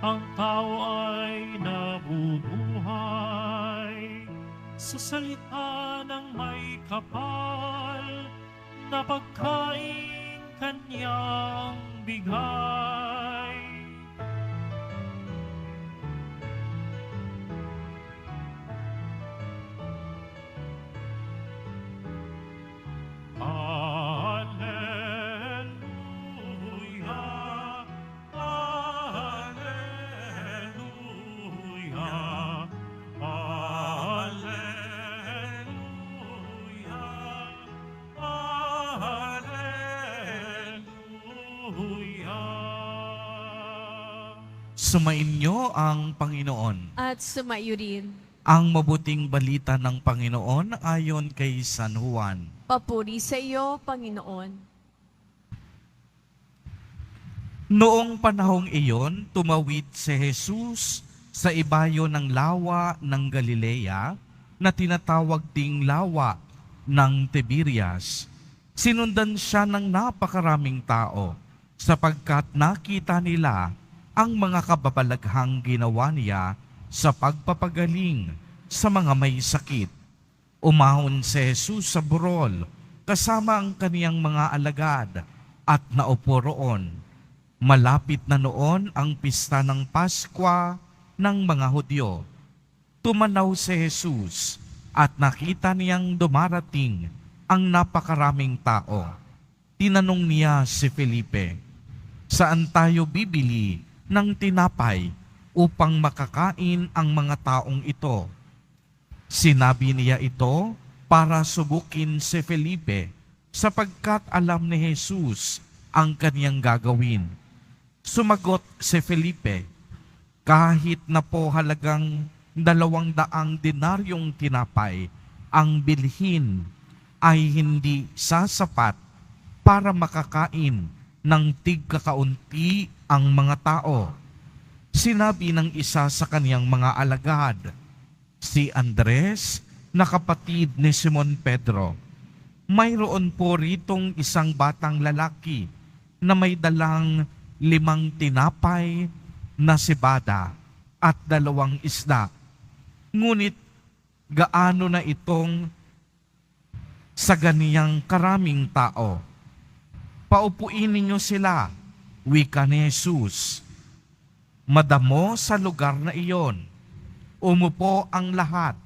ang tao ay nabubuhay sa salita ng may kapal na pagkain kanyang bigay. Alleluia, alleluia, alleluia, alleluia. Sumainyo ang Panginoon. At sumaiyo rin. Ang mabuting balita ng Panginoon ayon kay San Juan. Papuri sa iyo, Panginoon. Noong panahong iyon, tumawid si Jesus sa ibayo ng lawa ng Galilea na tinatawag ding lawa ng Tiberias. Sinundan siya ng napakaraming tao sapagkat nakita nila ang mga kababalaghang ginawa niya sa pagpapagaling sa mga may sakit. Umahon si Jesus sa burol kasama ang kaniyang mga alagad at naupo roon. Malapit na noon ang pista ng Paskwa ng mga Hudyo. Tumanaw si Jesus at nakita niyang dumarating ang napakaraming tao. Tinanong niya si Felipe, "Saan tayo bibili ng tinapay upang makakain ang mga taong ito?" Sinabi niya ito para subukin si Felipe sapagkat alam ni Jesus ang kaniyang gagawin. Sumagot si Felipe, "Kahit na po halagang 200 denaryong tinapay ang bilhin ay hindi sasapat para makakain ng tigkakaunti ang mga tao." Sinabi ng isa sa kaniyang mga alagad, si Andres, na kapatid ni Simon Pedro, "Mayroon po ritong isang batang lalaki na may dalang 5 tinapay na sibada at 2 isda. Ngunit gaano na itong sa ganiyang karaming tao? Paupuin ninyo sila," wika ni Jesus. Madamo sa lugar na iyon, umupo ang lahat.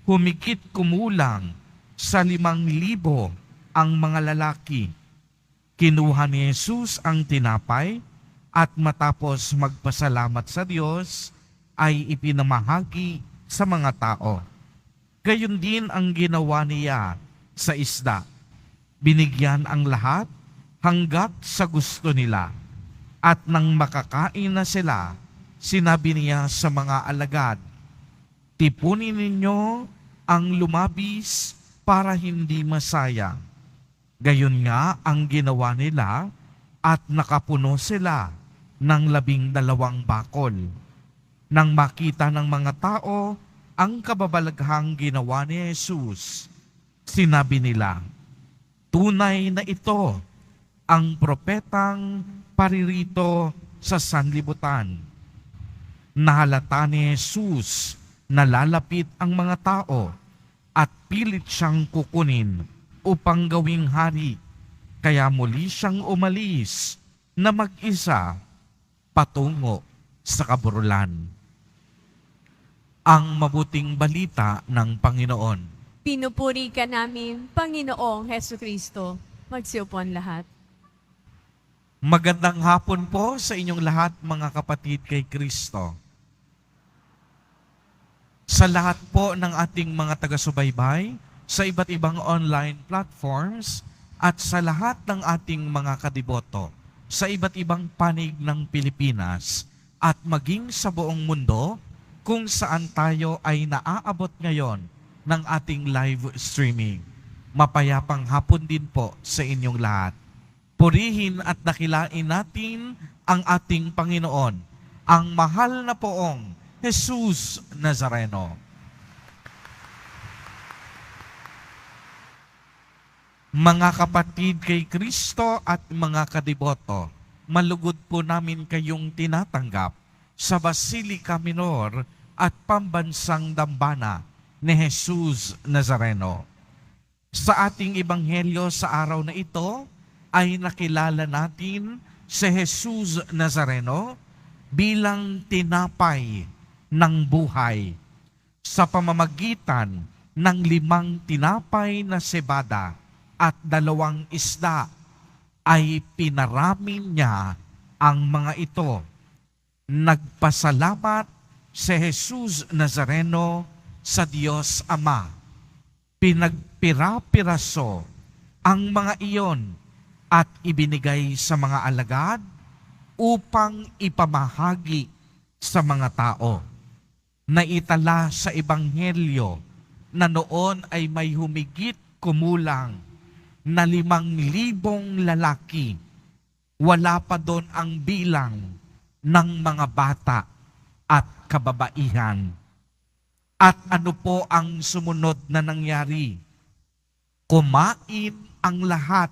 Humigit kumulang sa 5,000 ang mga lalaki. Kinuha ni Jesus ang tinapay at matapos magpasalamat sa Diyos, ay ipinamahagi sa mga tao. Gayon din ang ginawa niya sa isda. Binigyan ang lahat hanggat sa gusto nila. At nang makakain na sila, sinabi niya sa mga alagad, "Tipunin ninyo ang lumabis para hindi masayang." Gayon nga ang ginawa nila at nakapuno sila ng 12 bakol. Nang makita ng mga tao ang kababalaghang ginawa ni Jesus, sinabi nila, "Tunay na ito ang propetang paririto sa sanlibutan." Nahalata ni Jesus na lalapit ang mga tao at pilit siyang kukunin upang gawing hari. Kaya muli siyang umalis na mag-isa patungo sa kaburulan. Ang mabuting balita ng Panginoon. Pinupuri ka namin, Panginoong Heso Kristo. Magsiupo ang lahat. Magandang hapon po sa inyong lahat, mga kapatid kay Kristo. Sa lahat po ng ating mga taga-subaybay, sa iba't ibang online platforms, at sa lahat ng ating mga kadiboto, sa iba't ibang panig ng Pilipinas, at maging sa buong mundo, kung saan tayo ay naaabot ngayon ng ating live streaming. Mapayapang hapon din po sa inyong lahat. Purihin at dakilain natin ang ating Panginoon, ang mahal na poong Jesus Nazareno. Mga kapatid kay Kristo at mga kadiboto, malugod po namin kayong tinatanggap sa Basilica Minor at Pambansang Dambana ni Jesus Nazareno. Sa ating ebanghelyo sa araw na ito ay nakilala natin si Jesus Nazareno bilang tinapay ng buhay sa pamamagitan ng 5 tinapay na sebada at 2 isda ay pinaramin niya ang mga ito. Nagpasalamat si Jesus Nazareno sa Diyos Ama. Pinagpira-piraso ang mga iyon at ibinigay sa mga alagad upang ipamahagi sa mga tao. Naitala sa ebanghelyo na noon ay may humigit kumulang na 5,000 lalaki. Wala pa doon ang bilang ng mga bata at kababaihan. At ano po ang sumunod na nangyari? Kumain ang lahat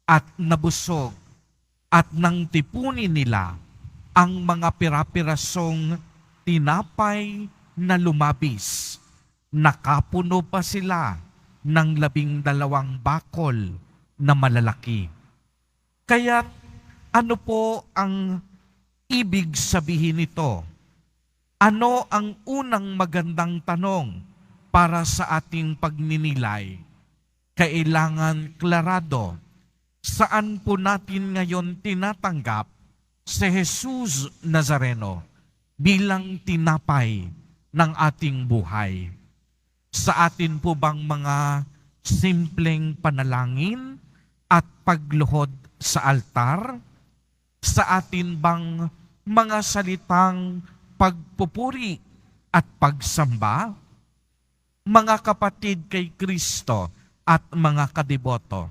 at nabusog at nang tipunin nila ang mga pira-pirasong tinapay na lumabis. Nakapuno pa sila ng 12 bakol na malalaki. Kaya ano po ang ibig sabihin nito? Ano ang unang magandang tanong para sa ating pagninilay? Kailangan klarado, saan po natin ngayon tinatanggap si Jesus Nazareno bilang tinapay ng ating buhay? Sa atin po bang mga simpleng panalangin at pagluhod sa altar? Sa atin bang mga salitang pagpupuri at pagsamba? Mga kapatid kay Kristo at mga kadeboto,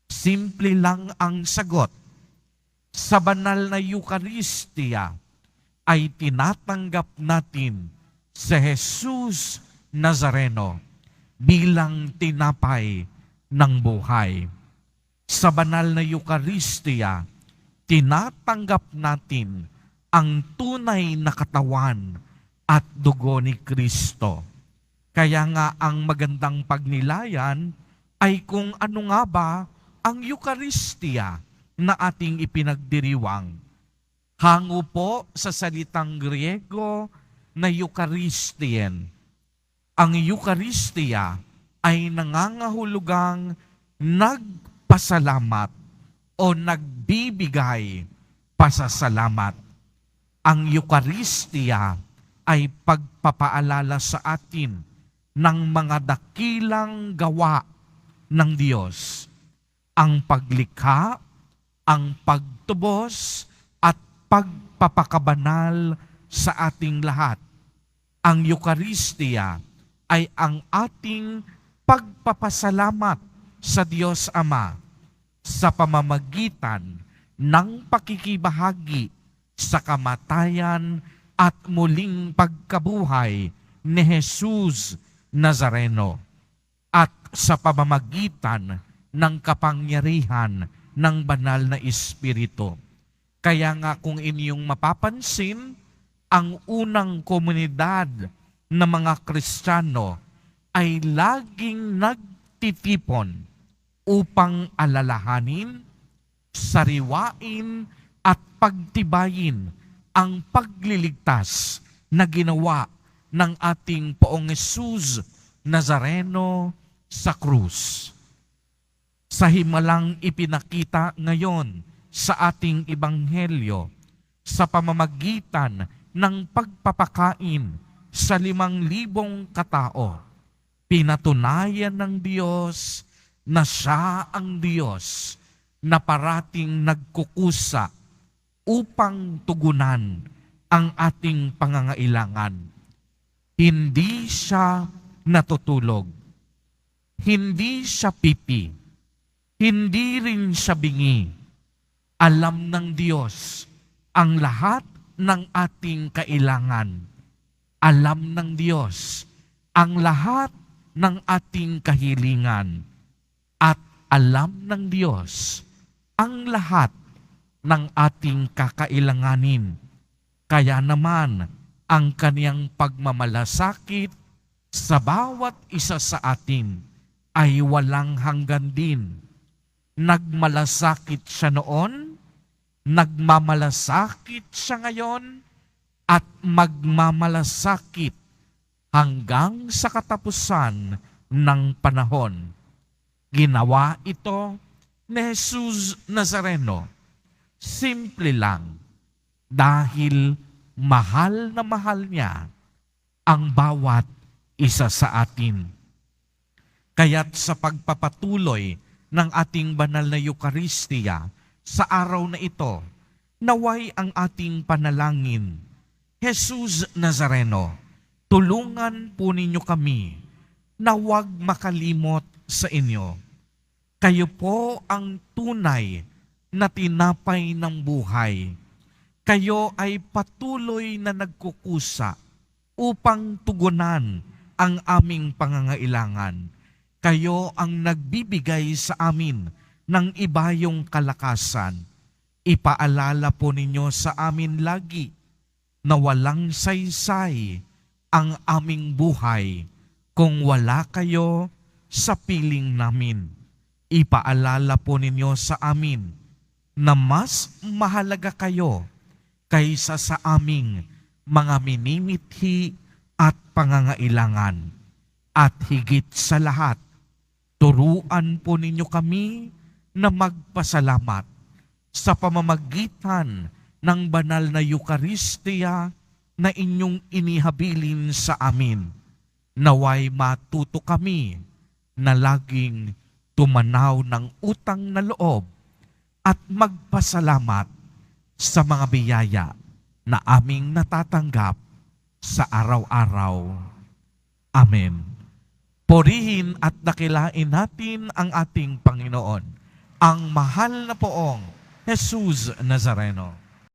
simple lang ang sagot. Sa banal na Eucharistia ay tinatanggap natin si Jesus Nazareno bilang tinapay ng buhay. Sa banal na Eucharistia, tinatanggap natin ang tunay na katawan at dugo ni Kristo. Kaya nga ang magandang pagnilayan ay kung ano nga ba ang Eucharistia na ating ipinagdiriwang. Hango po sa salitang Griego na Eucharistien. Ang Eucharistia ay nangangahulugang nagpasalamat o nagbibigay pasasalamat. Ang Eucharistia ay pagpapaalala sa atin ng mga dakilang gawa ng Diyos. Ang paglikha, ang pagtubos, at pagpapakabanal sa ating lahat. Ang Eucharistia ay ang ating pagpapasalamat sa Diyos Ama sa pamamagitan ng pakikibahagi sa kamatayan at muling pagkabuhay ni Jesus Nazareno at sa pamamagitan ng kapangyarihan ng banal na Espiritu. Kaya nga kung inyong mapapansin, ang unang komunidad ng mga Kristiyano ay laging nagtitipon upang alalahanin, sariwain at pagtibayin ang pagliligtas na ginawa ng ating Poong Jesus Nazareno sa krus. Sa himalang ipinakita ngayon sa ating ebanghelyo sa pamamagitan ng pagpapakain sa 5,000 katao, pinatunayan ng Diyos na siya ang Diyos na parating nagkukusa upang tugunan ang ating pangangailangan. Hindi siya natutulog. Hindi siya pipi. Hindi rin siya bingi. Alam ng Diyos ang lahat ng ating kailangan. Alam ng Diyos ang lahat ng ating kahilingan. At alam ng Diyos ang lahat ng ating kakailanganin. Kaya naman, ang kaniyang pagmamalasakit sa bawat isa sa atin ay walang hanggan din. Nagmalasakit siya noon, nagmamalasakit siya ngayon, at magmamalasakit hanggang sa katapusan ng panahon. Ginawa ito ni Jesus Nazareno. Simple lang, dahil mahal na mahal niya ang bawat isa sa atin. Kaya't sa pagpapatuloy ng ating banal na Eucharistia sa araw na ito, naway ang ating panalangin. Jesus Nazareno, tulungan po ninyo kami na huwag makalimot sa inyo. Kayo po ang tunay na tinapay ng buhay. Kayo ay patuloy na nagkukusa upang tugunan ang aming pangangailangan. Kayo ang nagbibigay sa amin ng ibayong kalakasan. Ipaalala po ninyo sa amin lagi na walang saysay ang aming buhay kung wala kayo sa piling namin. Ipaalala po ninyo sa amin na mas mahalaga kayo kaysa sa aming mga minimithi at pangangailangan. At higit sa lahat, turuan po ninyo kami na magpasalamat sa pamamagitan ng banal na Eucharistia na inyong inihabilin sa amin. Naway matuto kami na laging tumanaw ng utang na loob at magpasalamat sa mga biyaya na aming natatanggap sa araw-araw. Amen. Purihin at dakilain natin ang ating Panginoon, ang mahal na poong Jesus Nazareno.